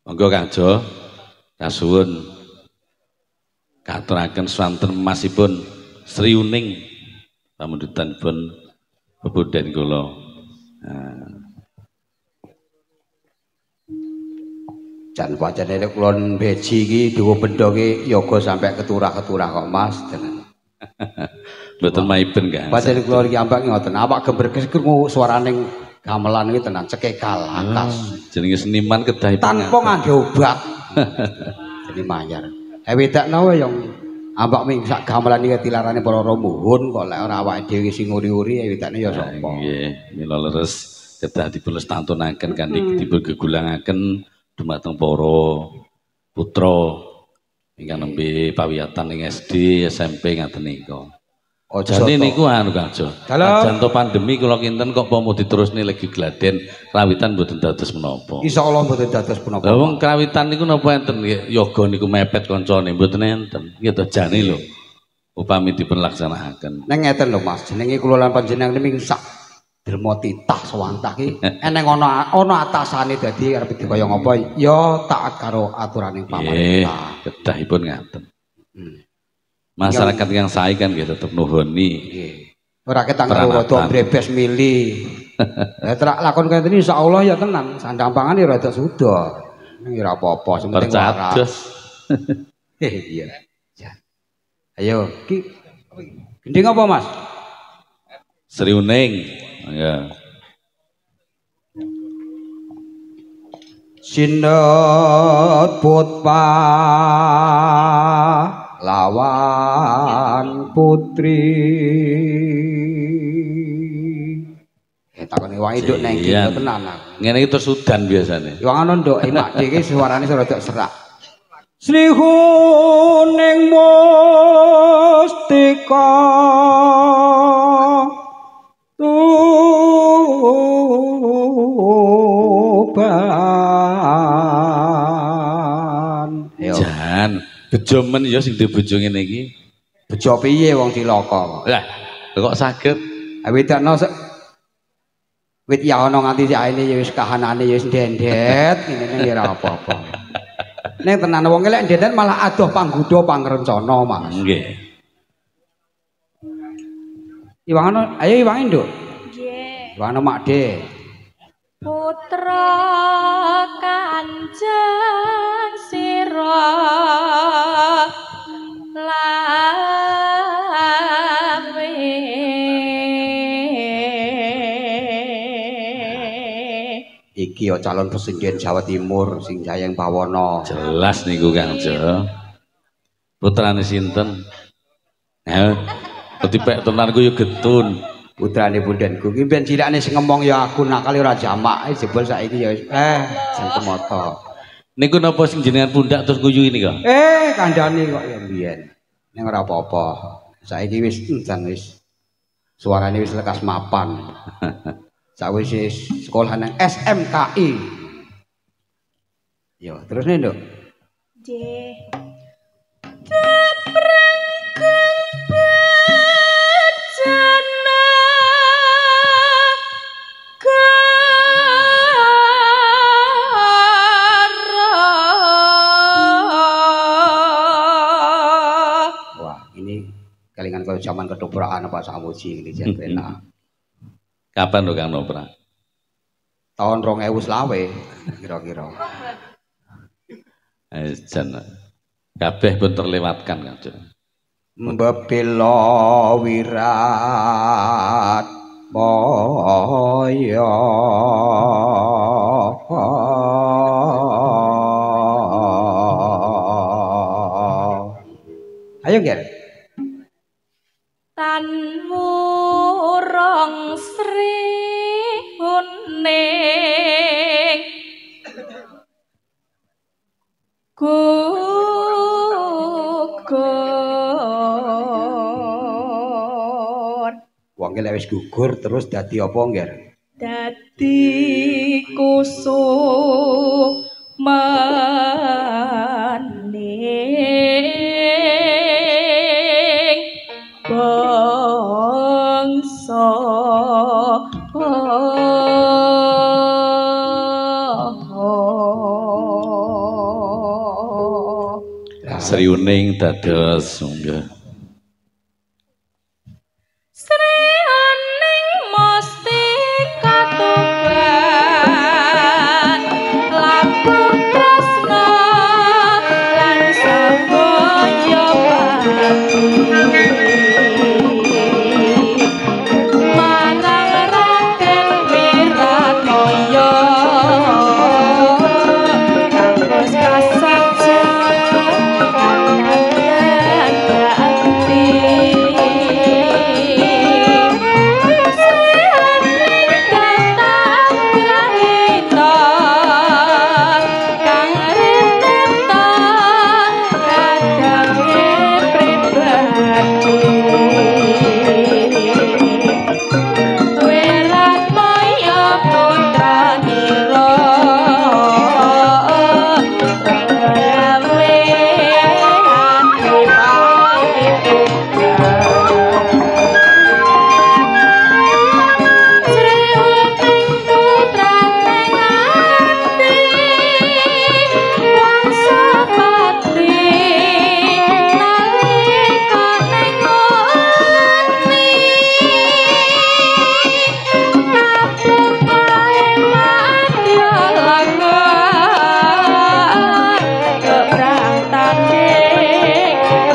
Monggo Kang Jo, kasuwun katuraken swanten masipun Sri Uning pamundutanipun bebuden kula. Jan pancene nek kula beji iki duwe bendha iki yoga sampai keturah-keturah kok Mas. Mboten maiben Kang. Pancen kula iki ambak ngoten, awak gember krungu swaraning gamelan iki tenan cekekal akas. Jenenge seniman kedah Tanpa ngangge obat. Jadi mayar. Wedakno wae yang ambak ming sak gamelan iki tilarane para romuhun kok lek ora awake dhewe sing nguri-uri wedakne ya sapa. Nggih, mila leres kedah dipelestatunake kanthi dipun gegulangaken dumateng para putra ingkang nembe pawiyatan ing SD, SMP ngaten nika. Jane niku anu Kang Jo. Janto pandemi kula kinten kok pomo diterusne legi gladen krawitan mboten dados menapa. Insyaallah mboten dados menapa. Lah wong krawitan niku napa enten yoga niku mepet kancane mboten enten. Nggih to jane lho. Upami dipun laksanakaken. Neng ngeten lho Mas, jenenge kula lan panjenengan niki sak derma titah swantah iki eneng ana atasane dadi arep dikaya ngapa ya taat karo aturaning pamarentah. Kedahipun ngaten. Masyarakat yang sae kan nggih tetep nuhuni. Nggih. Ora ketang karo rada brebes mili. Lah terak lakon kaya ngene insyaallah ya tenan, sandang pangan ya rada suda. Ning ora apa-apa, sing penting waras. Iya. Ayo, ki gending apa Mas? Sri Uning. Ya. Sindet putpa lawan putri. Takone wae nduk neng kene tenan. Ngene iki terus udan biasane. Wong ana nduk mak iki suarane rada serak. Srihuning mustika tuban. Jan, bejo men ya sing dibojo ngene iki. Bejo piye wong cilaka. Lah, kok saged? Wedakno wit ya ana nganti saene ya wis kahanane ya wis ndendet ngene ya ora apa-apa. Ning tenan wong lek ndendet malah adoh pangguda pangrencana Mas. Nggih. Iwangane ayo iwangi nduk. Nggih. Iwangane Makde. Putra Kanjeng sira lawe iki ya calon presiden Jawa Timur sing Jayeng Bawono. Jelas niku Kang Jo. Putrane sinten? Dipek tenanku ya getun. Putrane bundenku iki ben cilikane sing ngomong ya aku nakal ora jamak jebul saiki ya jan kemoto. Niku napa sing jenengan pundak terus guyu ini kok? Kandhane kok ya mbiyen. Ning ora apa-apa. Saiki wis jan wis suarane wis lekas mapan. Sawise sekolah nang SMKI. Yo, terusne nduk. Nggih. Kelingan kaya zaman kedobrakan Pak Samuji ini jan enak. Kapan lho Kang Nopra? Tahun 2020 kira-kira. Jan kabeh pun terlewatkan Kang Jo. Mbebila wirat moyo ayo Ger. Tan murong Sri Uning gugur. Wong ki lek wis gugur terus dadi apa Nger? Dadi kusumaning bangsa Sri Uning dados nggih. Sri Uning mesti katuban lapur tresna lan sabaya bakti marang Raden Wiratoya kampus kasaja anangan bakti sehaning datang grahita kang rineta kadange pribadi Wiratmaya putranira gawe ati pangituban Sri Uning putrane nganti Wangsapati nalika nengoni kapung kae madya laga keprantane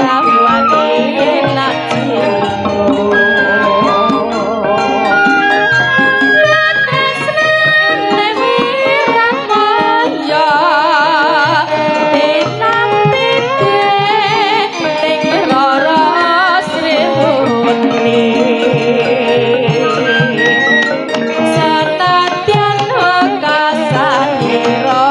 rawani nak jiwa Tresnane Wiratoya dinamite ning lara Sri Uning senadyan wekasanira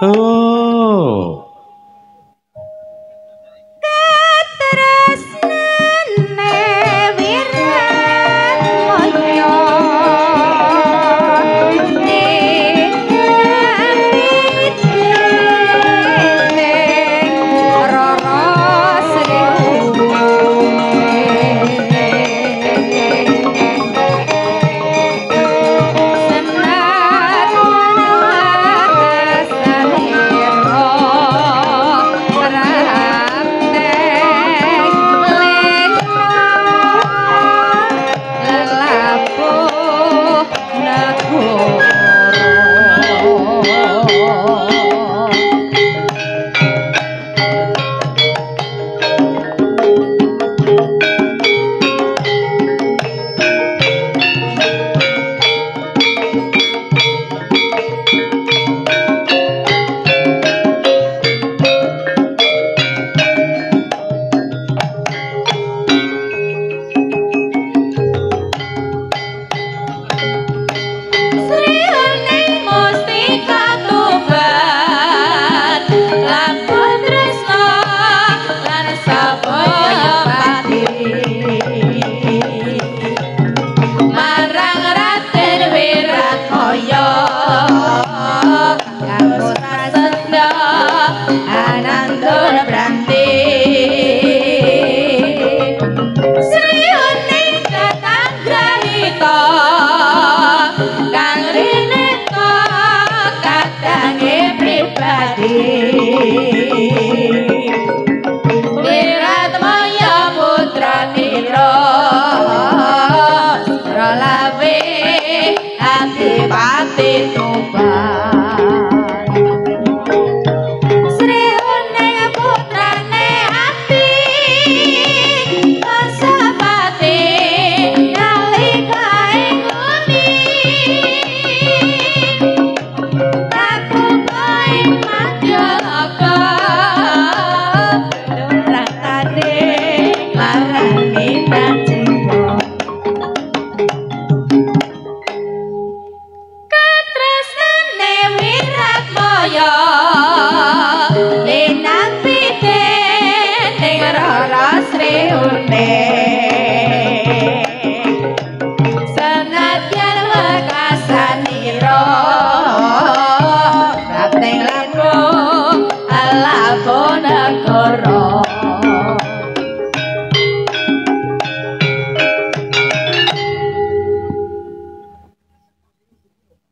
Oh.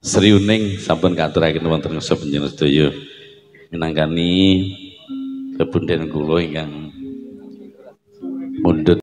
Sri Uning sampun katuraken wonten sapanjenengan sedaya minangkani kebunden kula ingkang mundhut